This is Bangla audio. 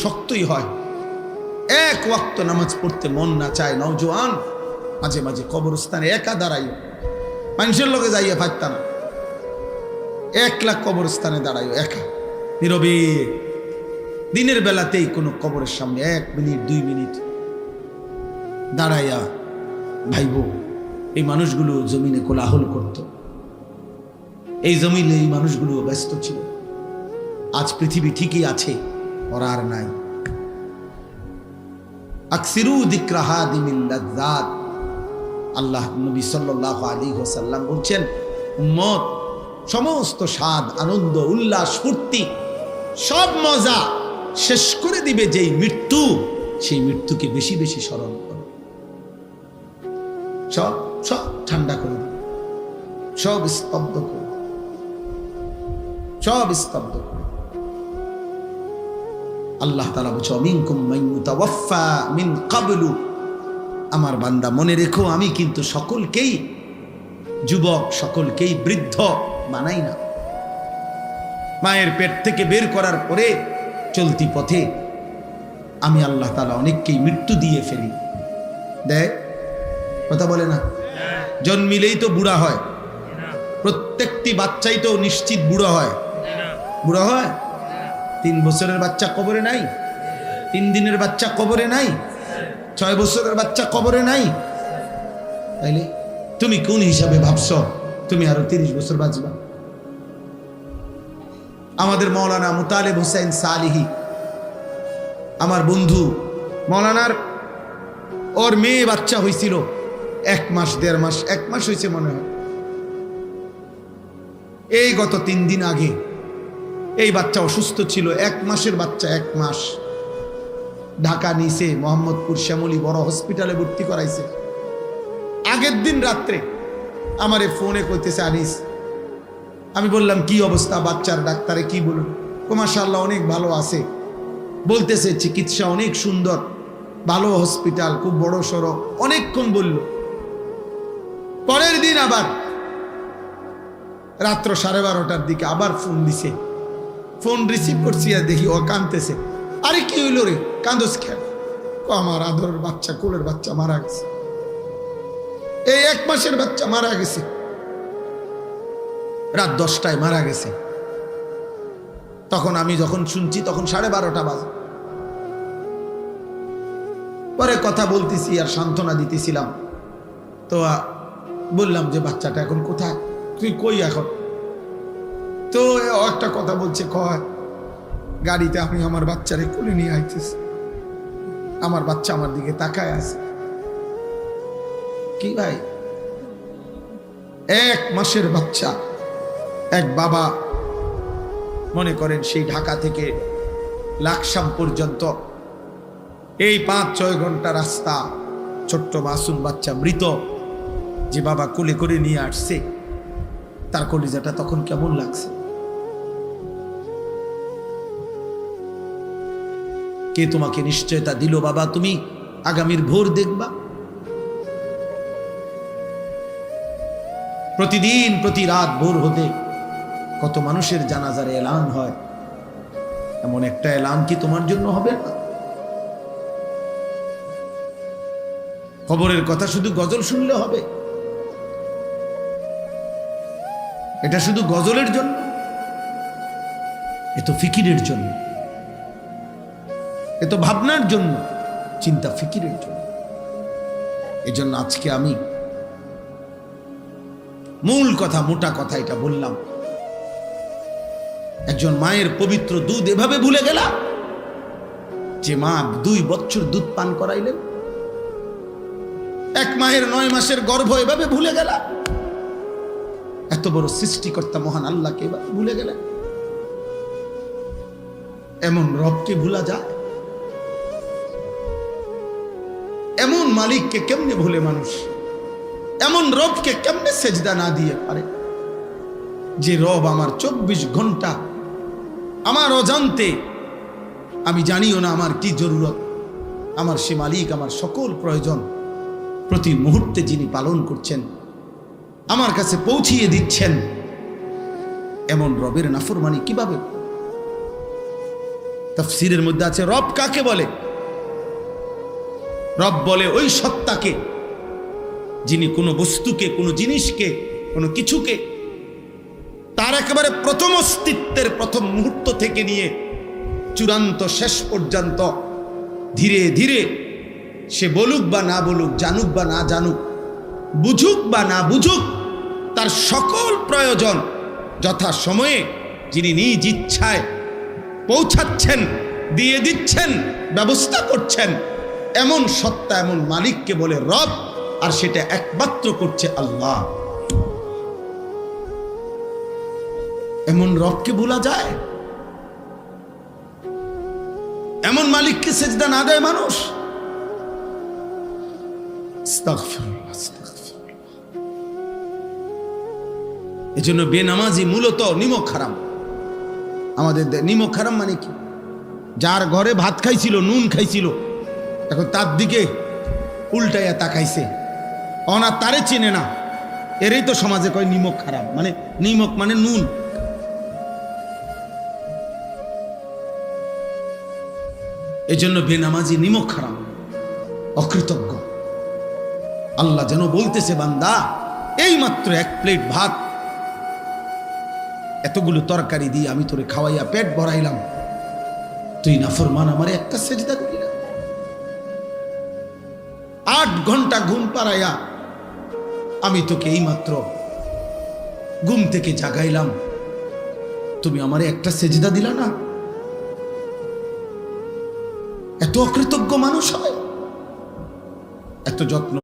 শক্তই হয়। এক ওয়াক্ত নামাজ পড়তে মন না চায় নওজোয়ান, মাঝে মাঝে কবরস্থানে একা দাঁড়াইও, মানুষের লোকে যাইয়া পারত না, 1 লাখ কবরস্থানে দাঁড়াইও একা নীরবে, দিনের বেলাতেই কোনো কবরের সামনে 1 মিনিট 2 মিনিট দাঁড়াইয়া ভাইব। এই মানুষগুলো জমিনে কোলাহল করত, এই জমিনে এই মানুষগুলো ব্যস্ত ছিল। আজ পৃথিবী ঠিকই আছে, ওরা আর নাই। আকসিরু যিকরা হাদিমিল লাযযাত, আল্লাহ নবী সাল্লাল্লাহু আলাইহি ওয়াসাল্লাম বলছেন, উম্মত সমস্ত স্বাদ, আনন্দ, উল্লাস, ফুর্তি, সব মজা শেষ করে দিবে যেই মৃত্যু, সেই মৃত্যুকে বেশি বেশি স্মরণ করো। সব সব ঠান্ডা করে দিবে, সব স্তব্ধ করে, সব স্তব্ধ করে। আল্লাহ তাআলা বলছে, মিনকুম মান ইউতাওয়াফা মিন ক্বাবলু, আমার বান্দা মনে রেখো আমি কিন্তু সকলকেই যুবক, সকলকেই বৃদ্ধ বানাই না। মায়ের পেট থেকে বের করার পরে চলতি পথে আমি আল্লাহ তাআলা অনেককেই মৃত্যু দিয়ে ফেলি। দেখ কথা বলে না, জন্মিলেই তো বুড়া হয়, প্রত্যেকটি বাচ্চাই তো নিশ্চিত বুড়ো হয়। বুড়ো হয়? 3 বছরের বাচ্চা কবরে নাই, 3 দিনের বাচ্চা কবরে নাই, 6 বছরের বাচ্চা কবরে নাই। তাইলে তুমি কোন হিসাবে ভাবছো তুমি আরো 30 বছর বাঁচবা? আমাদের মৌলানা মুতালেব হোসেন সালিহি, আমার বন্ধু, মৌলানার ওর মেয়ে বাচ্চা হয়েছিল 1 মাস 1.5 মাস, 1 মাস হয়েছে মনে হয়। এই গত 3 দিন আগে এই বাচ্চা অসুস্থ ছিল, 1 মাসের বাচ্চা, 1 মাস। ঢাকা নিছে, মোহাম্মদপুর শ্যামলী বড় হসপিটালে ভর্তি করাইছে। আগের দিন রাত্রে আমারে ফোনে কইতেছে, আনিস, আমি বললাম কি অবস্থা বাচ্চার? ডাক্তারে কি বলুন? ও মাশাআল্লাহ অনেক ভালো আছে, বলতেছে চিকিৎসা অনেক সুন্দর, ভালো হসপিটাল, খুব বড় সড়ো, অনেকক্ষণ বলল। পরের দিন আবার রাত্র 12:30টার দিকে আবার ফোন দিছে। ফোন রিসিভ করছি আর দেখি ও কাঁদতেছে। আরে কি হইল রে, কাঁদোস কেন? আমার আদরের বাচ্চা, কোলের বাচ্চা মারা গেছে, এই 1 মাসের বাচ্চা মারা গেছে, রাত 10টায় মারা গেছে। তখন আমি যখন শুনছি তখন 12:30 বাজে। পরে কথা বলতেছি আর সান্ত্বনা দিতেছিলাম, তো বললাম যে বাচ্চাটা এখন কোথায়, তুই কই এখন? তো একটা কথা বলছে, কয় গাড়িতে আমি আমার বাচ্চারে কোলে নিয়ে আইতেছি, আমার বাচ্চা আমার দিকে তাকায় আছে। কি ভাই, 1 মাসের বাচ্চা, এক বাবা মনে করেন সেই ঢাকা থেকে লাকসাম পর্যন্ত এই 5-6 ঘন্টা রাস্তা, ছোট্ট মাসুম বাচ্চা মৃত, যে বাবা কোলে করে নিয়ে আসছে, তার কলিজাটা তখন কেমন লাগছে? কে তোমাকে নিশ্চয়তা দিল বাবা তুমি আগামীর ভোর দেখবা? প্রতিদিন প্রতি রাত ভোর হতে কত মানুষের জানাজার এলান হয়, এমন একটা এলান কি তোমার জন্য হবে না? খবরের কথা শুধু গজল শুনলে হবে? এটা শুধু গজলের জন্য? এ তো ফিকিরের জন্য, এ তো ভাবনার জন্য, চিন্তা ফিকিরের জন্য। এজন্য আজকে আমি মূল কথা, মোটা কথা এটা বললাম। একজন মায়ের পবিত্র দুধ এভাবে ভুলে গেলা, যে মা 2 বছর দুধ পান করাইলেন, 1 মায়ের 9 মাসের গর্ভ এভাবে ভুলে গেলা, এত বড় সৃষ্টিকর্তা মহান আল্লাহকে এভাবে ভুলে গেলেন। এমন রবকে ভুলা যায়? এমন মালিককে কেমনে ভুলে মানুষ? এমন রবকে কেমনে সেজদা না দিয়ে পারে? যে রব আমার 24 ঘন্টা আমার অজান্তে, আমি জানিও না আমার কি জরুরত, আমার সে মালিক আমার সকল প্রয়োজন প্রতি মুহূর্তে যিনি পালন করছেন, আমার কাছে পৌঁছিয়ে দিচ্ছেন, এমন রবের নাফরমানি কিভাবে? তাফসীরের মধ্যে আছে রব কাকে বলে? রব বলে ওই সত্তাকে যিনি কোনো বস্তুকে, কোনো জিনিসকে, কোনো কিছুকে তার একেবারে প্রথম অস্তিত্বের প্রথম মুহূর্ত থেকে নিয়ে চূড়ান্ত শেষ পর্যন্ত ধীরে ধীরে সে বলুক বা না বলুক, জানুক বা না জানুক, বুঝুক বা না বুঝুক, তার সকল প্রয়োজন যথা সময়ে যিনি নিজ ইচ্ছায় পৌঁছাচ্ছেন, দিয়ে দিচ্ছেন, ব্যবস্থা করছেন, এমন সত্তা, এমন মালিককে বলে রব। আর সেটা একমাত্র করছে আল্লাহ। এমন রবকে ভোলা যায়? এমন মালিককে সেজদা না দেয় মানুষ? আস্তাগফিরুল্লাহ, আস্তাগফিরুল্লাহ। এজন্য বেনামাজি মূলত নিমক হারাম। আমাদের নিমক হারাম মানে কি? যার ঘরে ভাত খাইছিল, নুন খাইছিল, এখন তার দিকে উল্টাইয়া তাকাইছে, অনা তারে চেনে না, এরই তো সমাজে কয় নিমক হারাম। মানে নিমক মানে নুন। এজন্য বেনামাজি নিমক হারাম, অকৃতজ্ঞ। আল্লাহ যেন বলতেছে, বান্দা এই মাত্র এক প্লেট ভাত, এতগুলো তরকারি দিয়ে আমি তোরে খাওয়াইয়া পেট ভরাইলাম, তুই নাফরমান আমারে একটা সেজদা দিলি না। 8 ঘন্টা ঘুম পাড়াইয়া আমি তোকে এই মাত্র ঘুম থেকে জাগাইলাম, তুমি আমারে একটা সেজদা দিলা না। এত অকৃতজ্ঞ মানুষ হয়? এত যত্ন